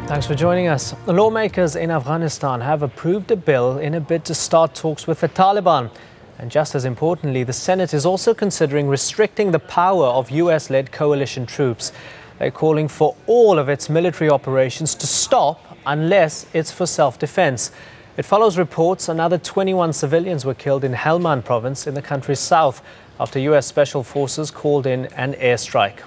Thanks for joining us. The lawmakers in Afghanistan have approved a bill in a bid to start talks with the Taliban. And just as importantly, the Senate is also considering restricting the power of US-led coalition troops. They're calling for all of its military operations to stop unless it's for self-defense. It follows reports another 21 civilians were killed in Helmand province in the country's south after US special forces called in an airstrike.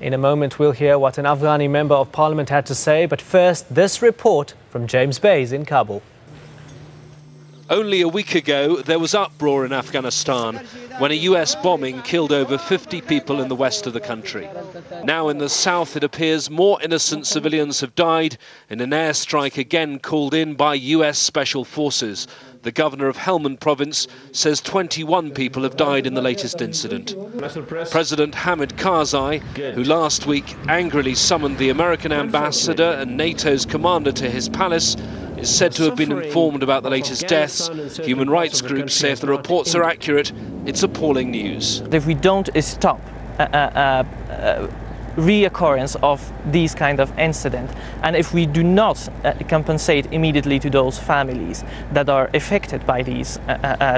In a moment, we'll hear what an Afghani member of parliament had to say. But first, this report from James Bays in Kabul. Only a week ago, there was uproar in Afghanistan when a US bombing killed over 50 people in the west of the country. Now in the south, it appears more innocent civilians have died in an airstrike again called in by US special forces. The governor of Helmand province says 21 people have died in the latest incident. President Hamid Karzai, who last week angrily summoned the American ambassador and NATO's commander to his palace, is said to have been informed about the latest deaths. Human rights groups say if the reports are accurate, it's appalling news. If we don't stop reoccurrence of these kind of incidents, and if we do not compensate immediately to those families that are affected by these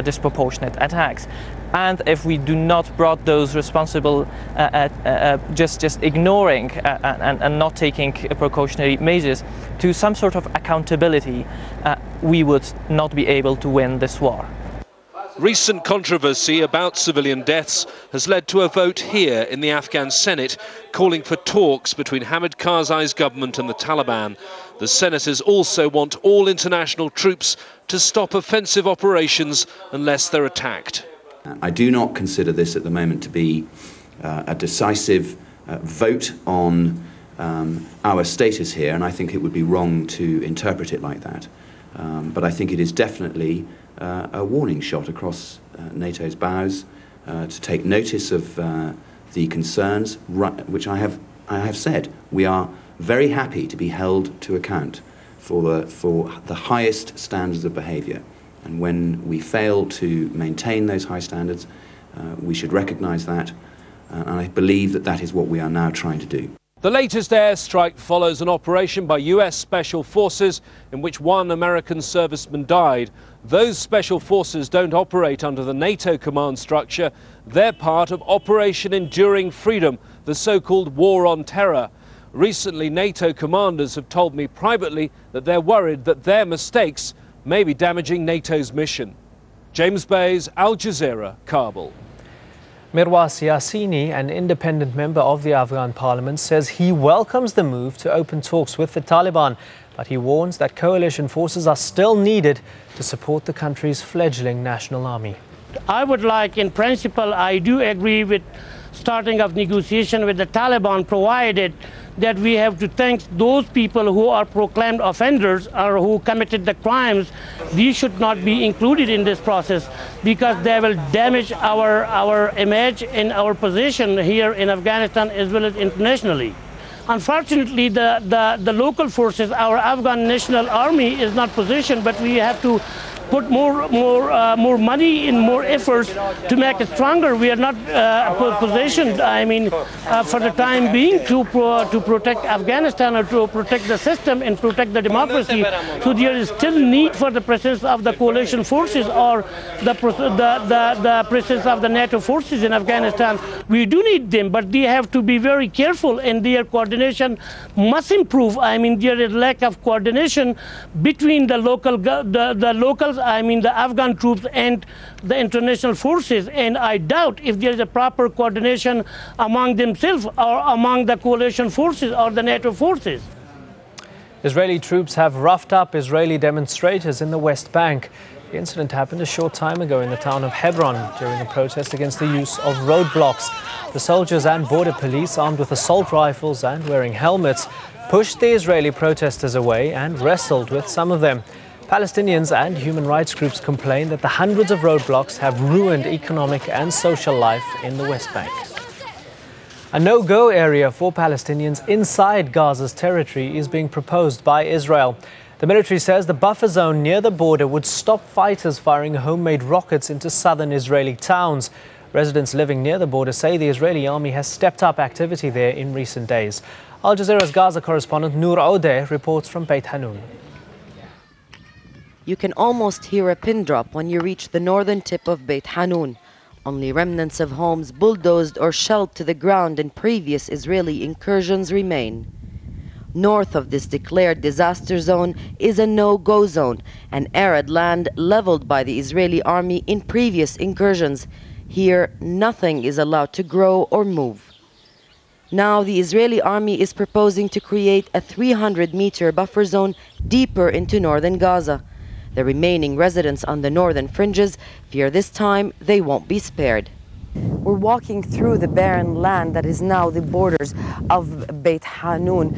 disproportionate attacks, and if we do not brought those responsible just ignoring and not taking precautionary measures to some sort of accountability, we would not be able to win this war. Recent controversy about civilian deaths has led to a vote here in the Afghan Senate calling for talks between Hamid Karzai's government and the Taliban. The senators also want all international troops to stop offensive operations unless they're attacked. I do not consider this at the moment to be a decisive vote on our status here, and I think it would be wrong to interpret it like that. But I think it is definitely a warning shot across NATO's bows to take notice of the concerns, which I have said. We are very happy to be held to account for the highest standards of behaviour. And when we fail to maintain those high standards, we should recognise that. And I believe that that is what we are now trying to do. The latest airstrike follows an operation by US Special Forces in which one American serviceman died. Those special forces don't operate under the NATO command structure. They're part of Operation Enduring Freedom, the so-called war on terror. Recently, NATO commanders have told me privately that they're worried that their mistakes may be damaging NATO's mission. James Bays, Al Jazeera, Kabul. Mirwas Yassini, an independent member of the Afghan parliament, says he welcomes the move to open talks with the Taliban, but he warns that coalition forces are still needed to support the country's fledgling national army. I would like, in principle, I do agree with starting of negotiation with the Taliban, provided that we have to thank those people who are proclaimed offenders or who committed the crimes. These should not be included in this process because they will damage our image and our position here in Afghanistan as well as internationally. Unfortunately, the local forces, our Afghan National Army is not positioned, but we have to put more money in more efforts to make it stronger. We are not positioned, I mean, for the time being to protect Afghanistan or to protect the system and protect the democracy. So there is still need for the presence of the coalition forces or the presence of the NATO forces in Afghanistan. We do need them, but they have to be very careful and their coordination must improve. I mean, there is lack of coordination between the locals, I mean the Afghan troops and the international forces, and I doubt if there is a proper coordination among themselves or among the coalition forces or the NATO forces. Israeli troops have roughed up Israeli demonstrators in the West Bank. The incident happened a short time ago in the town of Hebron during a protest against the use of roadblocks. The soldiers and border police, armed with assault rifles and wearing helmets, pushed the Israeli protesters away and wrestled with some of them. Palestinians and human rights groups complain that the hundreds of roadblocks have ruined economic and social life in the West Bank. A no-go area for Palestinians inside Gaza's territory is being proposed by Israel. The military says the buffer zone near the border would stop fighters firing homemade rockets into southern Israeli towns. Residents living near the border say the Israeli army has stepped up activity there in recent days. Al Jazeera's Gaza correspondent Noor Odeh reports from Beit Hanoun. You can almost hear a pin drop when you reach the northern tip of Beit Hanoun. Only remnants of homes bulldozed or shelled to the ground in previous Israeli incursions remain. North of this declared disaster zone is a no-go zone, an arid land leveled by the Israeli army in previous incursions. Here, nothing is allowed to grow or move. Now, the Israeli army is proposing to create a 300-meter buffer zone deeper into northern Gaza. The remaining residents on the northern fringes fear this time they won't be spared. We're walking through the barren land that is now the borders of Beit Hanoun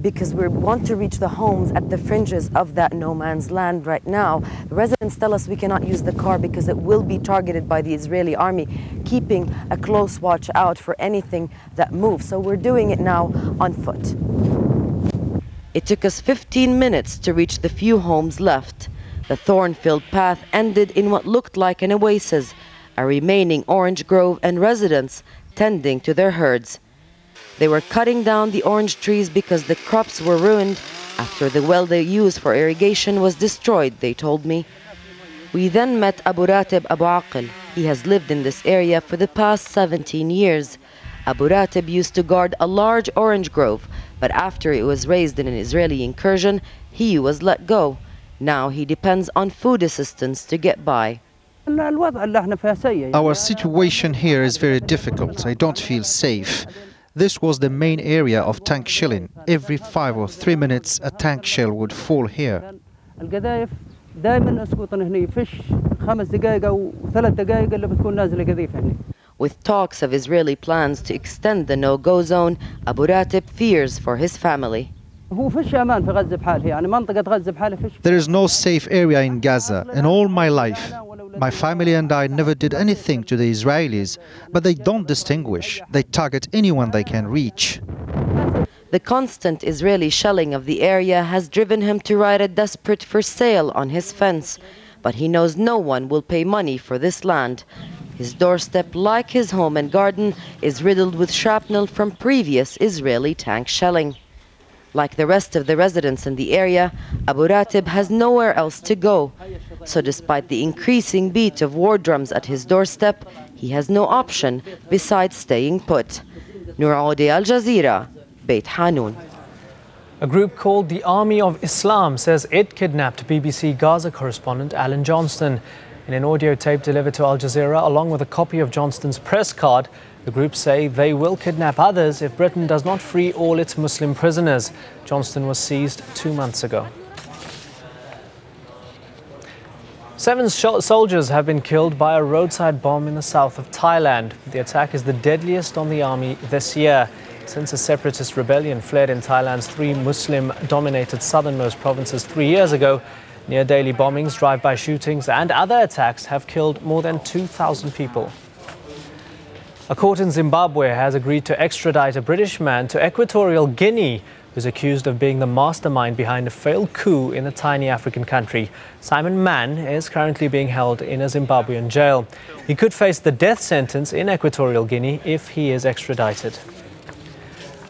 because we want to reach the homes at the fringes of that no man's land right now. The residents tell us we cannot use the car because it will be targeted by the Israeli army, keeping a close watch out for anything that moves. So we're doing it now on foot. It took us 15 minutes to reach the few homes left. The thorn-filled path ended in what looked like an oasis, a remaining orange grove and residents tending to their herds. They were cutting down the orange trees because the crops were ruined after the well they used for irrigation was destroyed, they told me. We then met Abu Ratib Abu Aqil. He has lived in this area for the past 17 years. Abu Ratib used to guard a large orange grove, but after it was razed in an Israeli incursion, he was let go. Now he depends on food assistance to get by. Our situation here is very difficult. I don't feel safe. This was the main area of tank shelling. Every 5 or 3 minutes a tank shell would fall here. With talks of Israeli plans to extend the no-go zone, Abu Ratib fears for his family. There is no safe area in Gaza. In all my life, my family and I never did anything to the Israelis, but they don't distinguish. They target anyone they can reach. The constant Israeli shelling of the area has driven him to write a desperate for sale on his fence, but he knows no one will pay money for this land. His doorstep, like his home and garden, is riddled with shrapnel from previous Israeli tank shelling. Like the rest of the residents in the area, Abu Ratib has nowhere else to go. So despite the increasing beat of war drums at his doorstep, he has no option besides staying put. Noor Odeh, Al Jazeera, Beit Hanoun. A group called the Army of Islam says it kidnapped BBC Gaza correspondent Alan Johnston. In an audio tape delivered to Al Jazeera along with a copy of Johnston's press card, the group say they will kidnap others if Britain does not free all its Muslim prisoners. Johnston was seized 2 months ago. 7 soldiers have been killed by a roadside bomb in the south of Thailand. The attack is the deadliest on the army this year. Since a separatist rebellion flared in Thailand's 3 Muslim-dominated southernmost provinces 3 years ago, near-daily bombings, drive-by shootings and other attacks have killed more than 2,000 people. A court in Zimbabwe has agreed to extradite a British man to Equatorial Guinea who's accused of being the mastermind behind a failed coup in a tiny African country. Simon Mann is currently being held in a Zimbabwean jail. He could face the death sentence in Equatorial Guinea if he is extradited.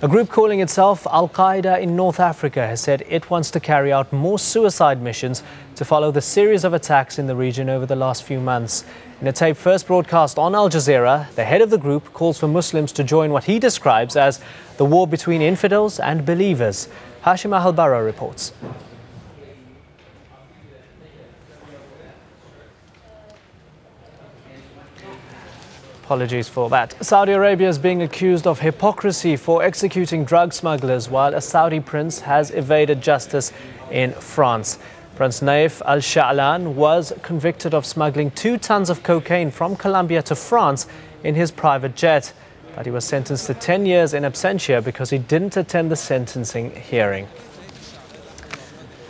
A group calling itself Al-Qaeda in North Africa has said it wants to carry out more suicide missions to follow the series of attacks in the region over the last few months. In a tape first broadcast on Al Jazeera, the head of the group calls for Muslims to join what he describes as the war between infidels and believers. Hashim Al-Barra reports. Apologies for that. Saudi Arabia is being accused of hypocrisy for executing drug smugglers while a Saudi prince has evaded justice in France. Prince Naif Al-Sha'lan was convicted of smuggling 2 tons of cocaine from Colombia to France in his private jet. But he was sentenced to 10 years in absentia because he didn't attend the sentencing hearing.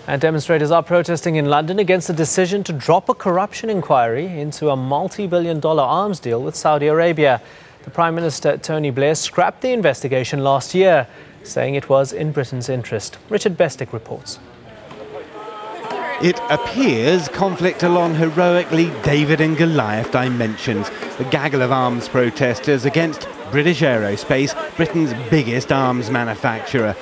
And demonstrators are protesting in London against the decision to drop a corruption inquiry into a multi-billion-dollar arms deal with Saudi Arabia. The Prime Minister, Tony Blair, scrapped the investigation last year, saying it was in Britain's interest. Richard Bestick reports. It appears conflict along heroically David and Goliath dimensions. A gaggle of arms protesters against British Aerospace, Britain's biggest arms manufacturer.